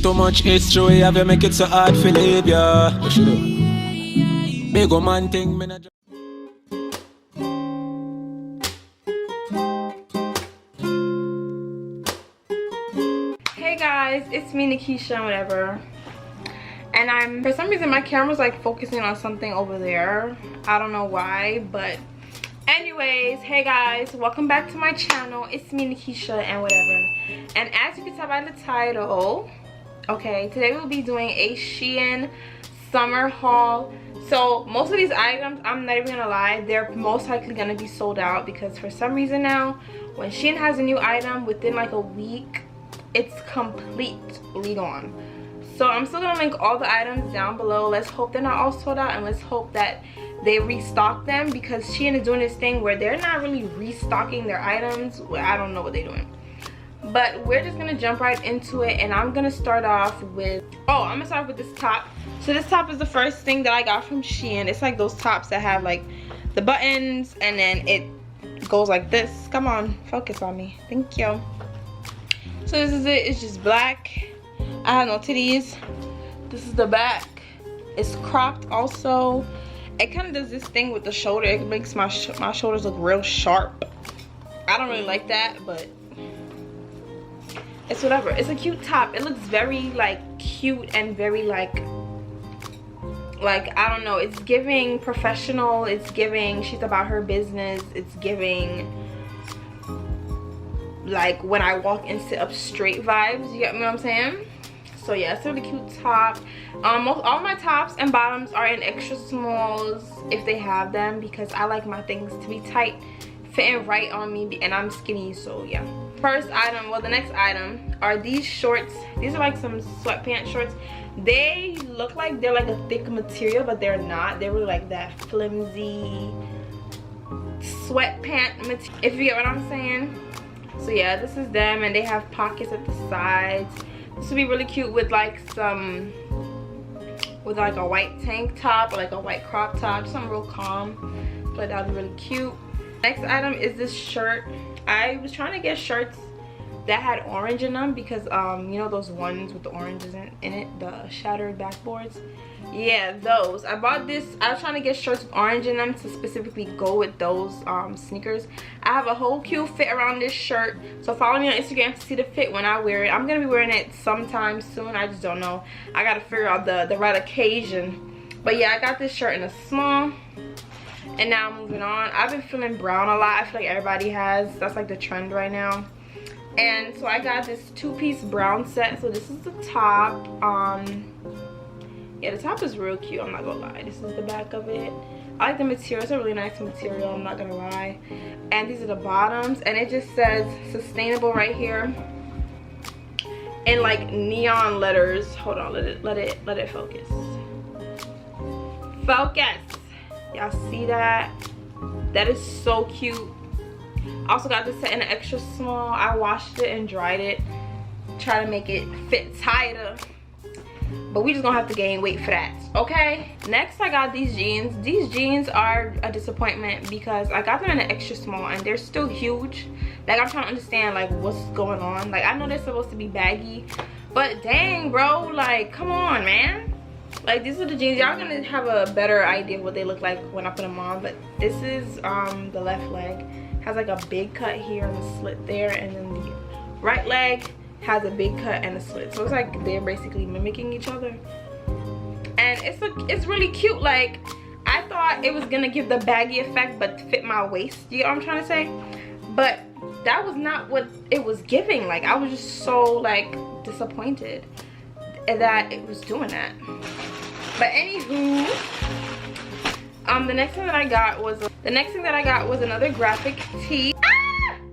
Too much history, have you make it so hard to leave ya? Big old man thing, me not. Hey guys, it's me Nekeisha, whatever. And for some reason my camera's like focusing on something over there. I don't know why, but anyways, hey guys, welcome back to my channel. It's me Nekeisha and whatever. And as you can tell by the title, okay, today we'll be doing a Shein summer haul. So most of these items, I'm not even gonna lie, they're most likely gonna be sold out because for some reason now, when Shein has a new item within like a week, it's completely gone. So I'm still gonna link all the items down below. Let's hope they're not all sold out, and let's hope that they restock them, because Shein is doing this thing where they're not really restocking their items. I don't know what they're doing, but we're just gonna jump right into it. And I'm gonna start off with, I'm gonna start off with this top. So this top is the first thing that I got from Shein. It's like those tops that have like the buttons and then it goes like this. Come on, focus on me, thank you. So this is it. It's just black. I have no titties. This is the back. It's cropped also. It kind of does this thing with the shoulder. It makes my shoulders look real sharp. I don't really like that, but it's whatever. It's a cute top. It looks very like cute and very like I don't know. It's giving professional. It's giving she's about her business. It's giving like when I walk and sit up straight vibes. You get me what I'm saying? So yeah, it's a really cute top. All my tops and bottoms are in extra smalls if they have them, because I like my things to be tight, fitting right on me, and I'm skinny, so yeah. First item, well, the next item are these shorts. These are like some sweatpants shorts. They look like they're like a thick material, but they're not. They're really like that flimsy sweatpant material, if you get what I'm saying. So yeah, this is them, and they have pockets at the sides. This would be really cute with like with like a white tank top or like a white crop top, something real calm. But that would be really cute. Next item is this shirt. I was trying to get shirts that had orange in them, because you know those ones with the oranges in it, the shattered backboards. Yeah, those. I bought this. I was trying to get shirts with orange in them to specifically go with those sneakers. I have a whole cute fit around this shirt, so follow me on Instagram to see the fit when I wear it. I'm gonna be wearing it sometime soon. I just don't know. I gotta figure out the right occasion. But yeah, I got this shirt in a small. And now I'm moving on. I've been feeling brown a lot. I feel like everybody has. That's like the trend right now. And so I got this two-piece brown set. So this is the top. Yeah, the top is real cute, I'm not gonna lie. This is the back of it. I like the material. It's a really nice material, I'm not gonna lie. And these are the bottoms, and it just says sustainable right here in like neon letters. Hold on, let it focus. Focus. Y'all see that? That is so cute. I also got this set in an extra small. I washed it and dried it. Try to make it fit tighter. But we just gonna have to gain weight for that, okay? Next, I got these jeans. These jeans are a disappointment because I got them in an extra small and they're still huge. Like, I'm trying to understand like what's going on. Like, I know they're supposed to be baggy, but dang, bro, like, come on, man. Like, these are the jeans. Y'all gonna have a better idea of what they look like when I put them on. But this is the left leg has like a big cut here and a slit there, and then the right leg has a big cut and a slit. So it's like they're basically mimicking each other, and it's really cute. Like, I thought it was gonna give the baggy effect but fit my waist, you know what I'm trying to say? But that was not what it was giving. Like, I was just so like disappointed that it was doing that. But anywho, the next thing that I got was another graphic tee.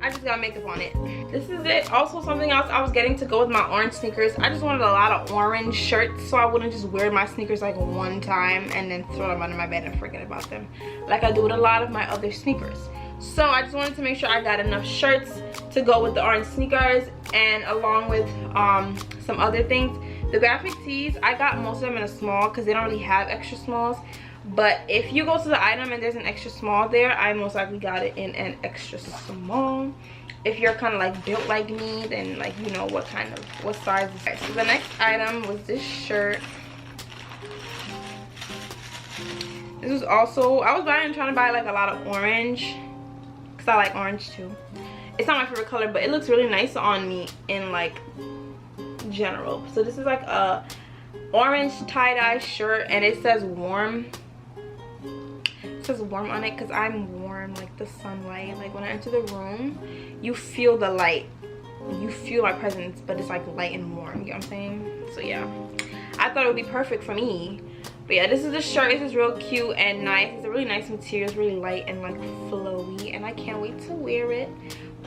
I just got makeup on it. This is it. Also, something else I was getting to go with my orange sneakers. I just wanted a lot of orange shirts so I wouldn't just wear my sneakers like one time and then throw them under my bed and forget about them, like I do with a lot of my other sneakers. So I just wanted to make sure I got enough shirts to go with the orange sneakers, and along with some other things. The graphic tees, I got most of them in a small because they don't really have extra smalls. But if you go to the item and there's an extra small there, I most likely got it in an extra small. if you're kind of like built like me, then like you know what size. Okay, so the next item was this shirt. This was also, I was trying to buy like a lot of orange because I like orange too. It's not my favorite color, but it looks really nice on me in like general. So this is like a orange tie-dye shirt, and it says warm. It says warm on it because I'm warm, like the sunlight. Like when I enter the room, you feel the light. You feel my presence, but it's like light and warm. You know what I'm saying? So yeah, I thought it would be perfect for me. But yeah, this is the shirt. This is real cute and nice. It's a really nice material. It's really light and like flowy, and I can't wait to wear it.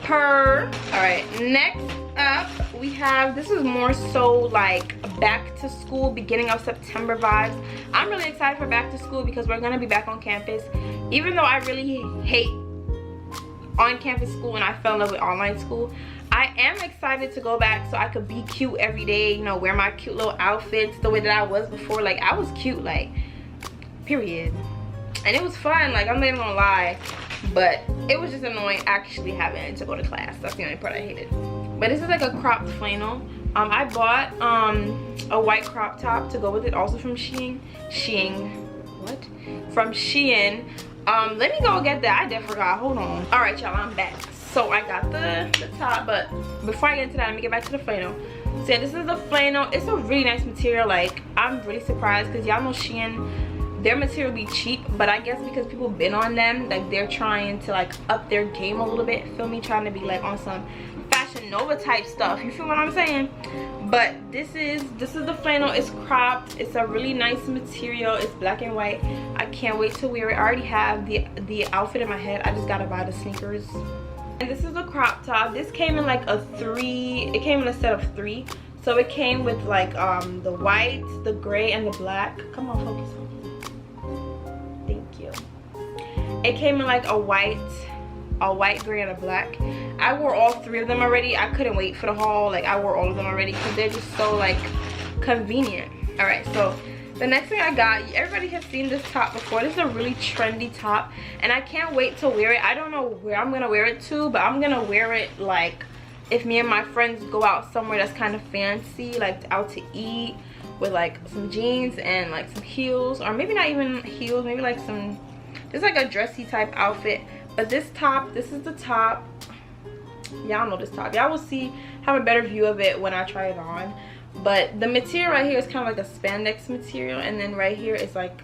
All right, next up we have, this is more so like back to school, beginning of September vibes. I'm really excited for back to school because we're gonna be back on campus. Even though I really hate on campus school and I fell in love with online school, I am excited to go back so I could be cute every day, you know, wear my cute little outfits the way that I was before. Like I was cute, like period. And it was fun, like I'm not even gonna lie, but it was just annoying actually having to go to class. That's the only part I hated. But this is like a cropped flannel. I bought a white crop top to go with it, also from Shein. From Shein. Let me go get that. I did forgot. Hold on. All right, y'all, I'm back. So I got the top, but before I get into that, let me get back to the flannel. So yeah, this is the flannel. It's a really nice material. Like I'm really surprised because y'all know Shein, their material be cheap, but I guess because people been on them, like they're trying to like up their game a little bit, feel me, trying to be like on some Fashion Nova type stuff, you feel what I'm saying? But this is the flannel. It's cropped. It's a really nice material. It's black and white. I can't wait to wear it. I already have the outfit in my head. I just gotta buy the sneakers. And this is a crop top. This came in like it came in a set of 3. So it came with like the white, the gray, and the black. Come on, focus on me. Thank you. It came in like a white, gray, and a black. I wore all 3 of them already. I couldn't wait for the haul. Like I wore all of them already because they're just so like convenient. All right, so the next thing I got, everybody has seen this top before. This is a really trendy top, and I can't wait to wear it. I don't know where I'm gonna wear it to, but I'm gonna wear it like if me and my friends go out somewhere that's kind of fancy, like out to eat, with like some jeans and like some heels, or maybe not even heels, maybe like some, just like a dressy type outfit. But this top, this is the top. Y'all know this top. Y'all will have a better view of it when I try it on. But the material right here is kind of like a spandex material, and then right here is like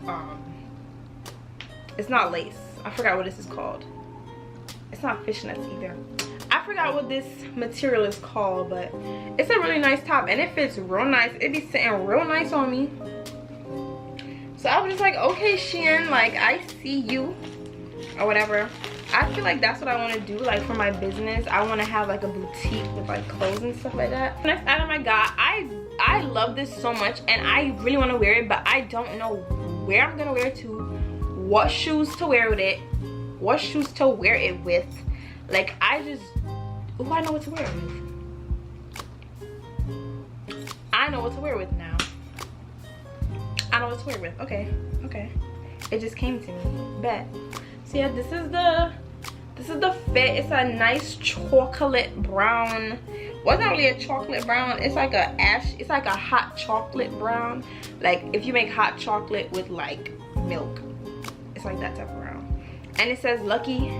it's not lace. I forgot what this is called. It's not fishnets either. I forgot what this material is called, but it's a really nice top and it fits real nice. It be sitting real nice on me. So I was just like, okay, Shein, like I see you or whatever. I feel like that's what I want to do, like for my business. I want to have like a boutique with like clothes and stuff like that. The next item I got, I love this so much and I really want to wear it, but I don't know where I'm gonna wear it to, what shoes to wear with it, what shoes to wear it with. Like I know what to wear it with. I know what to wear with now. I know what to wear with. Okay. It just came to me. Bet. So yeah, this is the fit. It's a nice chocolate brown. Well, it's not really a chocolate brown. It's like a it's like a hot chocolate brown. Like if you make hot chocolate with like milk. It's like that type of brown. And it says lucky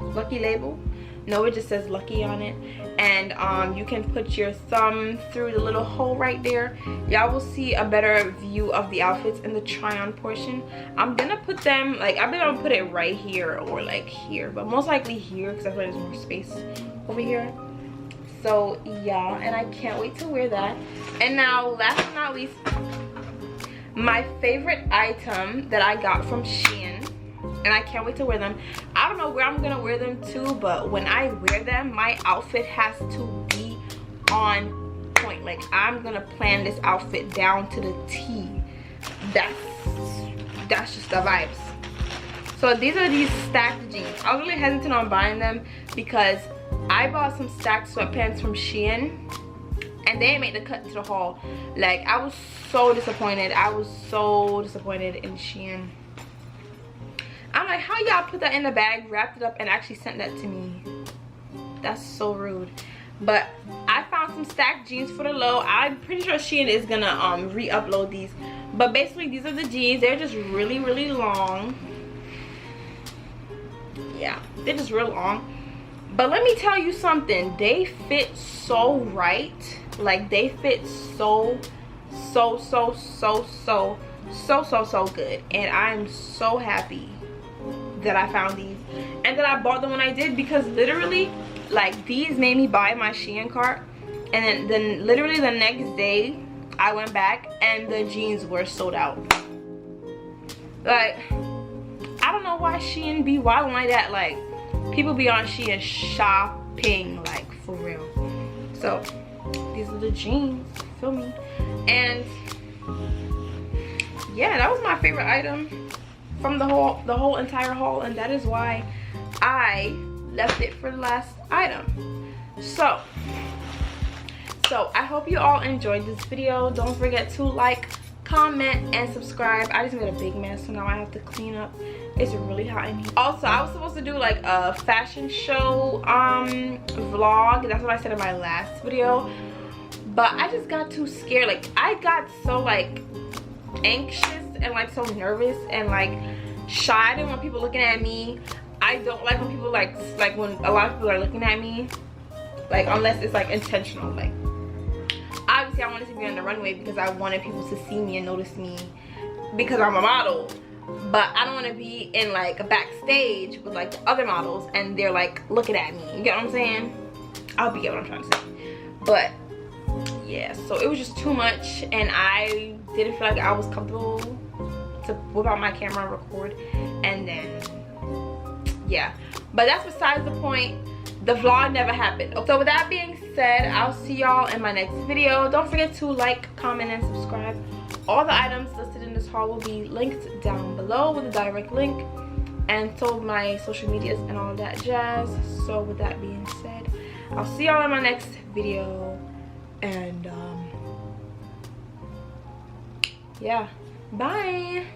label. No, it just says lucky on it. And you can put your thumb through the little hole right there. Y'all will see a better view of the outfits in the try on portion. I'm gonna put them, like I'm gonna put it right here or like here, but most likely here because I feel like there's more space over here. So yeah, and I can't wait to wear that. And now last but not least, my favorite item that I got from Shein, and I can't wait to wear them. I don't know where I'm gonna wear them to, but when I wear them, my outfit has to be on point. Like I'm gonna plan this outfit down to the T. That's just the vibes. So these are these stacked jeans. I was really hesitant on buying them because I bought some stacked sweatpants from Shein and they didn't make the cut to the haul. Like I was so disappointed. I was so disappointed in Shein. I'm like, how y'all put that in the bag, wrapped it up, and actually sent that to me? That's so rude. But I found some stacked jeans for the low. I'm pretty sure Shein is gonna re-upload these. But basically these are the jeans. They're just really, really long. Yeah, they're just real long. But let me tell you something. They fit so right. Like they fit so good. And I'm so happy that I found these and that I bought them when I did, because literally like these made me buy my Shein cart, and then literally the next day I went back and the jeans were sold out. Like I don't know why Shein be wilding like that. Like people be on Shein shopping like for real. So these are the jeans, feel me? And yeah, that was my favorite item from the whole entire haul, and that is why I left it for the last item. So I hope you all enjoyed this video. Don't forget to like, comment, and subscribe. I just made a big mess, so now I have to clean up. It's really hot in here. Also, I was supposed to do like a fashion show vlog. That's what I said in my last video, but I just got too scared. Like I got so like anxious and like so nervous and like shy. I didn't want people looking at me. I don't like when people like when a lot of people are looking at me, like unless it's like intentional. Like obviously I wanted to be on the runway because I wanted people to see me and notice me because I'm a model, but I don't want to be in like a backstage with like the other models and they're like looking at me. You get what I'm saying? I hope you get what I'm trying to say. But yeah, so it was just too much and I didn't feel like I was comfortable to whip out my camera and record. And then yeah, but that's besides the point. The vlog never happened. So with that being said, I'll see y'all in my next video. Don't forget to like, comment, and subscribe. All the items listed in this haul will be linked down below with a direct link, and so my social medias and all that jazz. So with that being said, I'll see y'all in my next video, and yeah, bye.